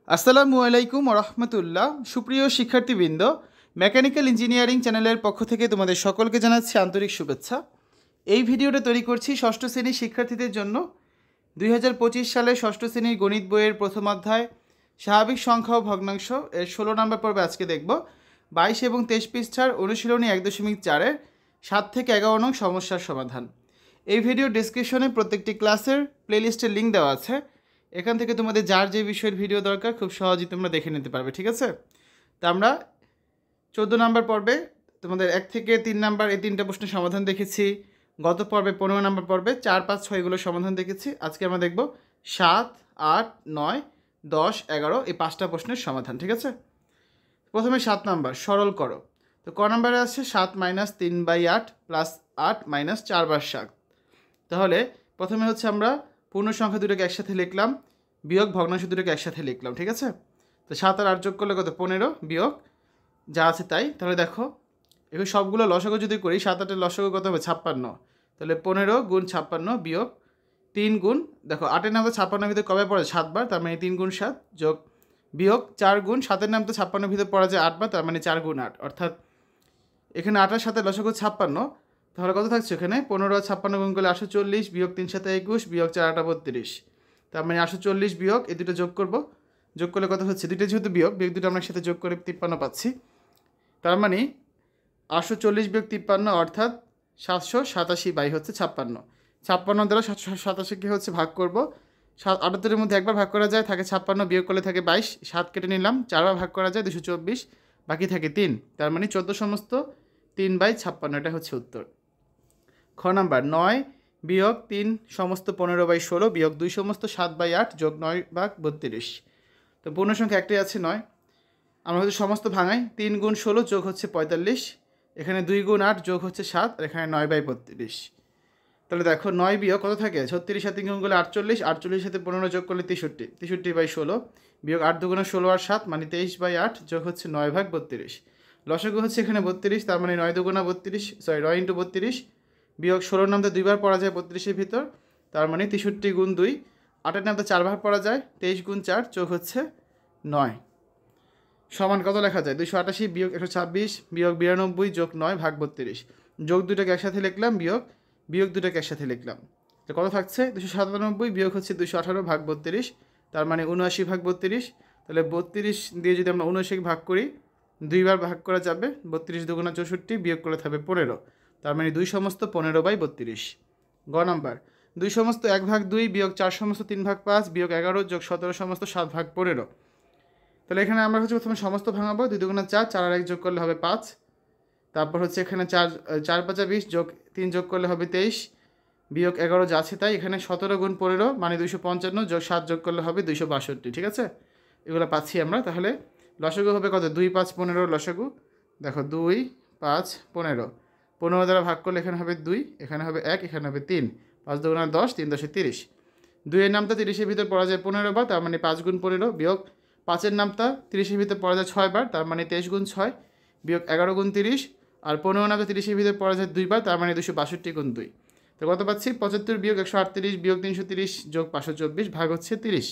আসসালামু আলাইকুম রহমতুল্লাহ। সুপ্রিয় শিক্ষার্থীবৃন্দ, মেকানিক্যাল ইঞ্জিনিয়ারিং চ্যানেলের পক্ষ থেকে তোমাদের সকলকে জানাচ্ছি আন্তরিক শুভেচ্ছা। এই ভিডিওটা তৈরি করছি ষষ্ঠ শ্রেণীর শিক্ষার্থীদের জন্য। 2025 সালে ষষ্ঠ শ্রেণীর গণিত বইয়ের প্রথম অধ্যায় স্বাভাবিক সংখ্যা ও ভগ্নাংশ এর 16 নম্বর পর্বে আজকে দেখব 22 এবং 23 পৃষ্ঠার অনুশীলনী 1.4-এর 7 থেকে 11 নং সমস্যার সমাধান। এই ভিডিও ডেসক্রিপশনে প্রত্যেকটি ক্লাসের প্লেলিস্টের লিঙ্ক দেওয়া আছে। এখান থেকে তোমাদের যার যে বিষয়ের ভিডিও দরকার খুব সহজেই তোমরা দেখে নিতে পারবে, ঠিক আছে? তা আমরা 14 নম্বর পর্বে তোমাদের 1 থেকে 3 নম্বর এই 3টা প্রশ্নের সমাধান দেখেছি। গত পর্বে 15 নম্বর পর্বে 4, 5, 6 এগুলোর সমাধান দেখেছি। আজকে আমরা দেখব 7, 8, 9, 10, 11 এই 5টা প্রশ্নের সমাধান, ঠিক আছে? প্রথমে 7 নম্বর, সরল করো। তো ক নম্বরে আছে 7 - 3/8 প্লাস 8 - 4/7। তাহলে প্রথমে হচ্ছে আমরা পূর্ণ সংখ্যা দুটোকে একসাথে লিখলাম, বিয়োগ ভগ্নাংশ দুটোকে একসাথে লিখলাম, ঠিক আছে? তো 7 আর 8 যোগ করলে কত? 15 বিয়োগ যা আছে তাই। তাহলে দেখো এগুলো সবগুলো লসাগু যদি করি, 7 8-এর লসাগু কত হবে? 56। তাহলে 15 গুণ 56 বিয়োগ 3 গুণ, দেখো 8-এর নাম তো 56-এর ভিতরে কবে পড়ে? 7 বার, তার মানে 3 গুণ 7 যোগ বিয়োগ 4 গুণ 7-এর নাম তো 56-এর ভিতরে পড়া যায় 8 বার, তার মানে 4 গুণ 8, অর্থাৎ এখানে 8-এর সাথে লসাগু 56। তাহলে কত থাকছে এখানে? 15 আর 56 গুণ করলে 840 বিয়োগ 3 × 7 = 21 বিয়োগ 4 × 8 = 32। তার মানে 840 বিয়োগ এই দুটো যোগ করব, যোগ করলে কত হচ্ছে? দুটো যেহেতু বিয়োগ দুটো আমরা একসাথে যোগ করে 53 পাচ্ছি। তার মানে 840 বিয়োগ 53 অর্থাৎ 787 হচ্ছে 56। 56 দ্বারা 787কে হচ্ছে ভাগ করব। 78-এর মধ্যে একবার ভাগ করা যায়, থাকে 56, বিয়োগ করলে থাকে 22, 7 কেটে নিলাম, 4বার ভাগ করা যায় 224, বাকি থাকে 3, তার মানে 14 সমস্ত 3/56, এটা হচ্ছে উত্তর। খ নাম্বার 9 বিয়োগ 3 সমস্ত 15/16 বিয়োগ 2 সমস্ত 7/8 যোগ 9/32। তো পূর্ণ সংখ্যা একটাই আছে 9, আমরা হচ্ছে সমস্ত ভাঙাই। 3 গুণ 16 যোগ হচ্ছে 45, এখানে 2 গুণ 8 যোগ হচ্ছে 7, আর এখানে 9/32। তাহলে দেখো 9 বিয়োগ কত থাকে? 36 সাথে গুণ করলে 48, 48 সাথে 15 যোগ করলে 63, 63/16 বিয়োগ 8 দুগুণে 16 আর 7 মানে 23/8 যোগ হচ্ছে 9/32। লসাগু হচ্ছে এখানে 32, তার মানে 9 দুগুণা 32, 9 × 32 বিয়োগ 16-র নামতে 2 বার পড়া যায় 32-এর ভিতর, তার মানে 63 গুণ 2, 8-এর নামতে 4 বার পড়া যায় 23 গুণ 4 যোগ হচ্ছে 9 সমান কত লেখা যায়? 288 বিয়োগ 126 বিয়োগ 92 যোগ 9 ভাগ 32। যোগ দুটোকে একসাথে লিখলাম, বিয়োগ দুটোকে একসাথে লিখলাম। তো কত থাকছে? 297 বিয়োগ হচ্ছে 218 ভাগ 32, তার মানে 79/32। তাহলে 32 দিয়ে যদি আমরা 79 ভাগ করি, 2 বার ভাগ করা যাবে, 32 দুগুণা 64 বিয়োগ করলে থাকবে 15, তার মানে 2 সমস্ত 15/32। গ নাম্বার 2 সমস্ত 1/2 বিয়োগ 4 সমস্ত 3/5 বিয়োগ 11 যোগ 17 সমস্ত 7/15। তাহলে এখানে আমরা হচ্ছে প্রথমে সমস্ত ভাঙাবো, 2 দুগুণা 4, 4 আর 1 যোগ করলে হবে 5, তারপর হচ্ছে এখানে 4 5 = 20 যোগ 3 যোগ করলে হবে 23 বিয়োগ 11 যা আছে তাই। এখানে 17 গুণ 15 মানে 255 যোগ 7 যোগ করলে হবে 262, ঠিক আছে? এগুলো পাচ্ছি আমরা। তাহলে লসাগু হবে কত? 2, 5, 15 লসাগু। দেখো 2, 5, 15, 15 দ্বারা ভাগ করলে এখানে হবে 2, এখানে হবে 1, এখানে হবে 3, 5 দুগুণা 10, 3 × 10 = 30। 2-এর নামটা 30-এর ভিতর পড়া যায় 15 বার, তার মানে 5 গুণ 15 বিয়োগ 5-এর নামটা 30-এর ভিতর পড়া যায় 6 বার, তার মানে 23 গুণ 6 বিয়োগ 11 গুণ 30, আর 15 নামটা 30-এর ভিতর পড়া যায় 2 বার, তার মানে 262 গুণ 2। তো কত পাচ্ছি? 75 বিয়োগ 138 বিয়োগ 330 যোগ 524 ভাগ হচ্ছে 30।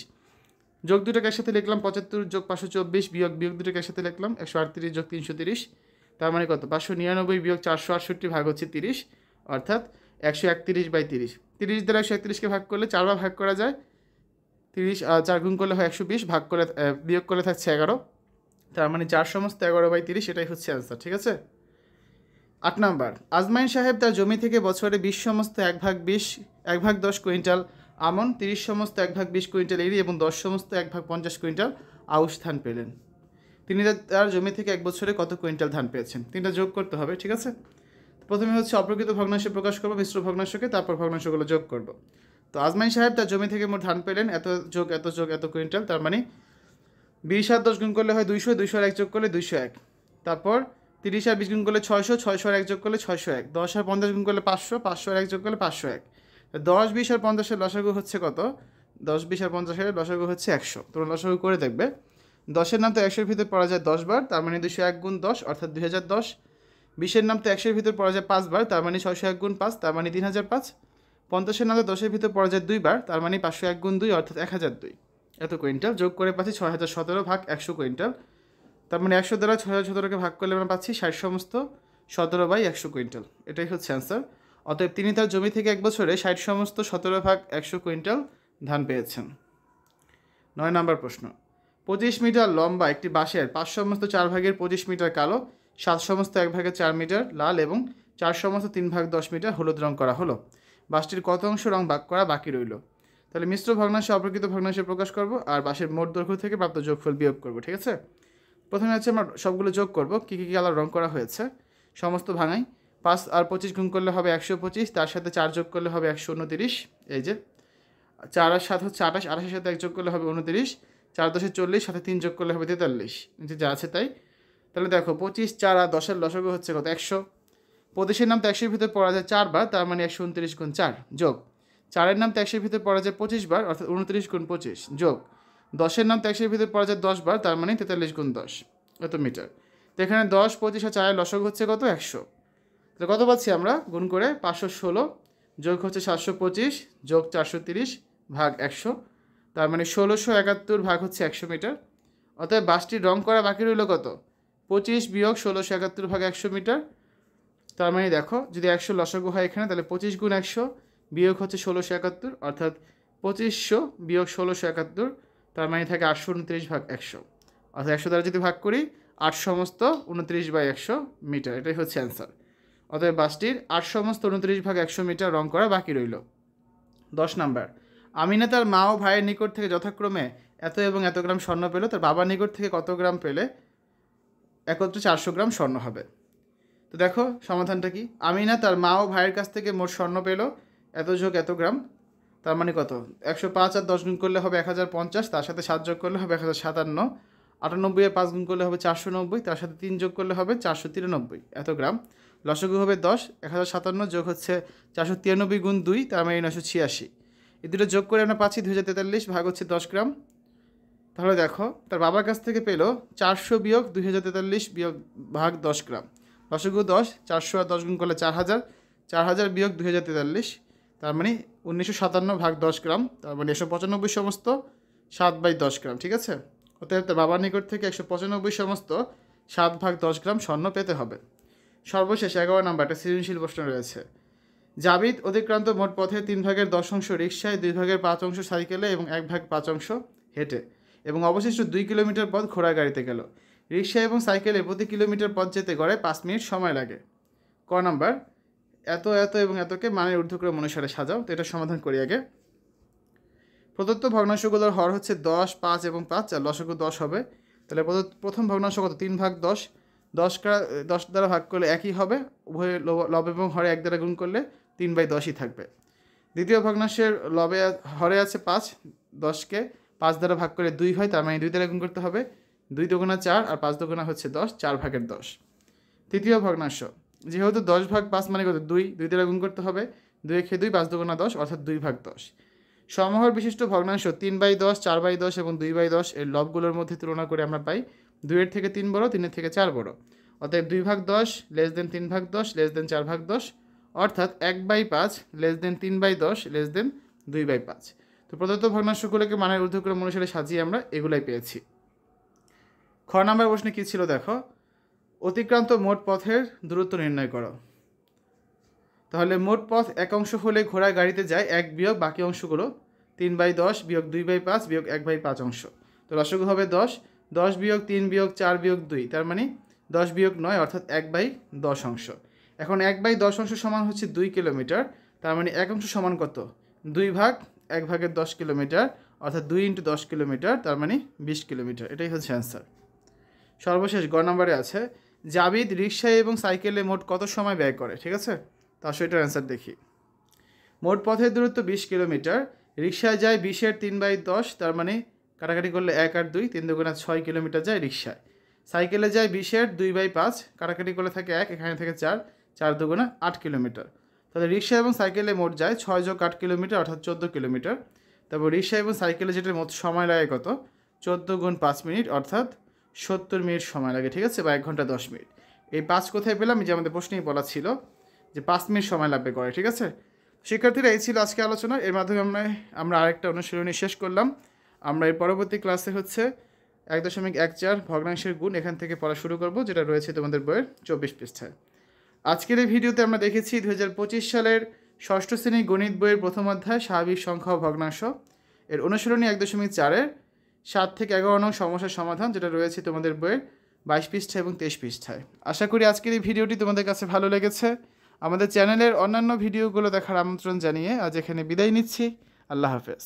যোগ দুটোকে একসাথে লিখলাম, 75 যোগ 524 বিয়োগ দুটোকে একসাথে লিখলাম, 138 যোগ 330, তার মানে কত? 599 বিয়োগ 468 ভাগ হচ্ছে 30, অর্থাৎ 131/30। 30 দ্বারা 131কে ভাগ করলে 4 বার ভাগ করা যায়, 30 4 গুণ করলে হয় 120, ভাগ করে বিয়োগ করলে থাকছে 11, তার মানে 4 সমস্ত 11/30, এটাই হচ্ছে অ্যান্সার, ঠিক আছে? 8 নাম্বার, আজমাইন সাহেব তার জমি থেকে বছরে 20 সমস্ত 1/10 কুইন্টাল আমন, 30 সমস্ত 1/20 কুইন্টাল এরি এবং 10 সমস্ত 1/50 কুইন্টাল আউশ ধান পেলেন। তিনি তার জমি থেকে এক বছরে কত কুইন্টাল ধান পেয়েছেন? তিনটা যোগ করতে হবে, ঠিক আছে? প্রথমে হচ্ছে অপ্রকৃত ভগ্নাংশ প্রকাশ করবো, মিশ্র ভগ্নাংশকে, তারপর ভগ্নাংশগুলো যোগ করব। তো আজমাইন সাহেব তার জমি থেকে মোট ধান পেলেন এত যোগ এত যোগ এত কুইন্টাল, তার মানে 20 আর 10 গুণ করলে হয় 200, 200 আর 1 যোগ করলে 201, তারপর 30 আর 20 গুণ করলে 600, 600 আর 1 যোগ করলে 601, 10 আর 50 গুণ করলে 500, 500 আর 1 যোগ করলে 501। 10, 20 আর 50-এর লসাগু হচ্ছে কত? 10, 20 আর 50-এর লসাগু হচ্ছে 100। তোমরা লসাগু করে দেখবে। 10-এর নাম তো 100-এর ভিতর পড়া যায় 10 বার, তার মানে 201 গুণ 10 অর্থাৎ 2010। 20-এর নাম তো 100-এর ভিতর পড়া যায় 5 বার, তার মানে 601 গুণ 5, তার মানে 3005। 50-এর নাম তো 10-এর ভিতর পড়া যায় 2 বার, তার মানে 501 গুণ 2 অর্থাৎ 1002। এত কুইন্টাল, যোগ করে পাচ্ছি 6017 ভাগ 100 কুইন্টাল। তার মানে 100 দ্বারা 6017কে ভাগ করলে আমরা পাচ্ছি 60 সমস্ত 17/100 কুইন্টাল। এটাই হচ্ছে অ্যান্সার। অতএব তিনি তার জমি থেকে এক বছরে 60 সমস্ত 17 ভাগ 100 কুইন্টাল ধান পেয়েছেন। 9 নম্বর প্রশ্ন, 25 মিটার লম্বা একটি বাঁশের 5 সমস্ত 4 ভাগের 25 মিটার কালো, 7 সমস্ত 1 ভাগের 4 মিটার লাল এবং 4 সমস্ত 3 ভাগ 10 মিটার হলুদ রং করা হলো। বাঁশটির কত অংশ রং ভাগ করা বাকি রইল? তাহলে মিশ্র ভগ্নাংশে অপ্রকৃত ভগ্নাংশে প্রকাশ করব আর বাঁশের মোট দৈর্ঘ্য থেকে প্রাপ্ত যোগফল বিয়োগ করব। ঠিক আছে, প্রথমে হচ্ছে আমরা সবগুলো যোগ করব, কী কী কালার রং করা হয়েছে সমস্ত ভাঙাই। 5 আর 25 গুণ করলে হবে 125, তার সাথে 4 যোগ করলে হবে 129, এই যে 4 আর 7 হচ্ছে 28, 28-এর সাথে 1 যোগ করলে হবে 29, 4 10 40, সাথে 3 যোগ করলে হবে 43, যে যা আছে তাই। তাহলে দেখো 25, 4 আর 10-এর লসাগু হচ্ছে কত? 100। 25-এর নাম তো 100-এর ভিতরে পড়া যায় 4 বার, তার মানে 129 গুণ 4 যোগ 4-এর নাম তো 100-এর ভিতরে পড়া যায় 25 বার, অর্থাৎ 29 গুণ 25 যোগ 10-এর নাম তো 100-এর ভিতরে পড়া যায় 10 বার, তার মানে 43 গুণ 10 এত মিটার। তো এখানে 10, 25 আর 4-এর লসাগু হচ্ছে কত? 100। তাহলে কত পাচ্ছি আমরা? গুণ করে 516 যোগ হচ্ছে 725 যোগ 430 ভাগ 100, তার মানে 1671 ভাগ হচ্ছে 100 মিটার। অতএব বাসটির রং করা বাকি রইল কত? 25 বিয়োগ 1671 ভাগ 100 মিটার। তার মানে দেখো, যদি 100 লসাগু হয় এখানে, তাহলে 25 গুণ 100 বিয়োগ হচ্ছে 1671, অর্থাৎ 2500 বিয়োগ 1671, তার মানে থাকে 829 ভাগ 100, অর্থাৎ 100 দ্বারা যদি ভাগ করি 8 সমস্ত 29/100 মিটার, এটাই হচ্ছে অ্যান্সার। অতএব বাসটির 8 সমস্ত 29 ভাগ 100 মিটার রং করা বাকি রইল। 10 নাম্বার, আমিনা তার মা ও ভাইয়ের নিকট থেকে যথাক্রমে এত এবং এত গ্রাম স্বর্ণ পেল, তার বাবার নিকট থেকে কত গ্রাম পেলে একত্রে 400 গ্রাম স্বর্ণ হবে? তো দেখো সমাধানটা কি। আমিনা তার মা ও ভাইয়ের কাছ থেকে মোট স্বর্ণ পেল এত যোগ এত গ্রাম, তার মানে কত? 105 আর 10 গুণ করলে হবে 1050, তার সাথে 7 যোগ করলে হবে 1057, 98 আর 5 গুণ করলে হবে 490, তার সাথে 3 যোগ করলে হবে 493 এত গ্রাম। লসাগু হবে 10, 1057 যোগ হচ্ছে 493 গুণ 2, তার মানে 986। এই দুটো যোগ করে আমরা পাচ্ছি 2043 ভাগ হচ্ছে 10 গ্রাম। তাহলে দেখো তার বাবার কাছ থেকে পেলো 400 বিয়োগ 2043 বিয়োগ ভাগ 10 গ্রাম। লসাগু 10, 400 আর 10 গুণ করলে 4000, 4000 বিয়োগ 2043, তার মানে 1957 ভাগ 10 গ্রাম, তার মানে 195 সমস্ত 7/10 গ্রাম। ঠিক আছে, অতএব তার বাবার নিকট থেকে 195 সমস্ত 7 ভাগ 10 গ্রাম স্বর্ণ পেতে হবে। সর্বশেষ 11 নাম্বারটা সৃজনশীল প্রশ্ন রয়েছে। জাবিদ অতিক্রান্ত মোট পথের 3 ভাগের 10 অংশ রিক্সায়, 2 ভাগের 5 অংশ সাইকেলে এবং 1 ভাগ 5 অংশ হেঁটে এবং অবশিষ্ট 2 কিলোমিটার পথ ঘোড়া গাড়িতে গেল। রিক্সা এবং সাইকেলে প্রতি কিলোমিটার পথ যেতে গড়ে 5 মিনিট সময় লাগে। ক নাম্বার, এত এত এবং এতকে মানের ঊর্ধ্বক্রম অনুসারে সাজাও। তো এটা সমাধান করি আগে। প্রদত্ত ভগ্নাংশগুলোর হর হচ্ছে 10, 5 এবং 5, আর লসাগু 10 হবে। তাহলে প্রথম ভগ্নাংশ কত? 3 ভাগ 10, 10 দ্বারা ভাগ করলে একই হবে, উভয় লব এবং হরে 1 দ্বারা গুণ করলে 3/10ই থাকবে। দ্বিতীয় ভগ্নাংশের হরে আছে 5, 10কে 5 দ্বারা ভাগ করে 2 হয়, তার মানে 2 দ্বারা গুণ করতে হবে, 2 দুগুণা 4 আর 5 দুগুণা হচ্ছে 10, 4 ভাগের 10। তৃতীয় ভগ্নাংশ, যেহেতু 10 ভাগ 5 মানে কত? 2, 2 দ্বারা গুণ করতে হবে, 2 একে 2, 5 দুগুণা 10, অর্থাৎ 2 ভাগ 10। সমহর বিশিষ্ট ভগ্নাংশ 3/10, 4/10 এবং 2/10 এর লবগুলোর মধ্যে তুলনা করে আমরা পাই 2 এর থেকে 3 বড়, 3 এর থেকে 4 বড়। অতএব 2 ভাগ 10 লেস দেন 3 ভাগ 10 লেস দেন 4 ভাগ 10, অর্থাৎ 1/5 লেস দেন 3/10 লেস দেন 2/5। তো প্রদত্ত ভগ্নাংশগুলোকে মানের ঊর্ধ্বক্রম অনুসারে সাজিয়ে আমরা এগুলাই পেয়েছি। খ নাম্বার প্রশ্নে কী ছিল দেখো, অতিক্রান্ত মোট পথের দূরত্ব নির্ণয় করো। তাহলে মোট পথ এক অংশ হলে ঘোড়া গাড়িতে যায় 1 বিয়োগ বাকি অংশগুলো 3/10 বিয়োগ 2/5 বিয়োগ 1/5 অংশ। তো লসাগু হবে 10, 10 বিয়োগ 3 বিয়োগ 4 বিয়োগ 2, তার মানে 10 বিয়োগ 9, অর্থাৎ 1/10 অংশ। এখন 1/10 অংশ সমান হচ্ছে 2 কিলোমিটার, তার মানে 1 অংশ সমান কত? 2 ভাগ 1 ভাগের 10 কিলোমিটার, অর্থাৎ 2 × 10 কিলোমিটার, তার মানে 20 কিলোমিটার। এটাই হচ্ছে অ্যান্সার। সর্বশেষ গ নম্বরে আছে, জাবিদ রিক্সায় এবং সাইকেলে মোট কত সময় ব্যয় করে? ঠিক আছে, তা সেটার অ্যান্সার দেখি। মোট পথের দূরত্ব 20 কিলোমিটার। রিক্সায় যায় 20-এর 3/10, তার মানে কাটাকাটি করলে 1 আর 2, 3 দুগুণা 6 কিলোমিটার যায় রিক্সায়। সাইকেলে যায় 20-এর 2/5, কাটাকাটি করলে থাকে 1, এখানে থেকে 4, 4 দুগুণা 8 কিলোমিটার। তাহলে রিক্সা এবং সাইকেলে মোট যায় 6 যোগ 8 কিলোমিটার, অর্থাৎ 14 কিলোমিটার। তারপর রিক্সা এবং সাইকেলে যেটা মোট সময় লাগে কত? 14 গুণ 5 মিনিট, অর্থাৎ 70 মিনিট সময় লাগে। ঠিক আছে, বা 1 ঘন্টা 10 মিনিট। এই 5 কোথায় পেলাম? যে আমাদের প্রশ্নেই বলা ছিল যে 5 মিনিট সময় লাগবে করে। ঠিক আছে, শিক্ষার্থীরা এই ছিল আজকে আলোচনা। এর মাধ্যমে আমরা আরেকটা অনুশীলনী শেষ করলাম। আমরা এর পরবর্তী ক্লাসে হচ্ছে 1.14 ভগ্নাংশের গুণ এখান থেকে পড়া শুরু করব, যেটা রয়েছে তোমাদের বইয়ের 24 পৃষ্ঠায়। আজকের এই ভিডিওতে আমরা দেখেছি 2025 সালের ষষ্ঠ শ্রেণী গণিত বইয়ের প্রথম অধ্যায় স্বাভাবিক সংখ্যা ও ভগ্নাংশ এর অনুশীলনী 1.4-এর 7 থেকে 11 নং সমস্যার সমাধান, যেটা রয়েছে তোমাদের বইয়ের 22 পৃষ্ঠা এবং 23 পৃষ্ঠায়। আশা করি আজকের এই ভিডিওটি তোমাদের কাছে ভালো লেগেছে। আমাদের চ্যানেলের অন্যান্য ভিডিওগুলো দেখার আমন্ত্রণ জানিয়ে আজ এখানে বিদায় নিচ্ছি। আল্লাহ হাফেজ।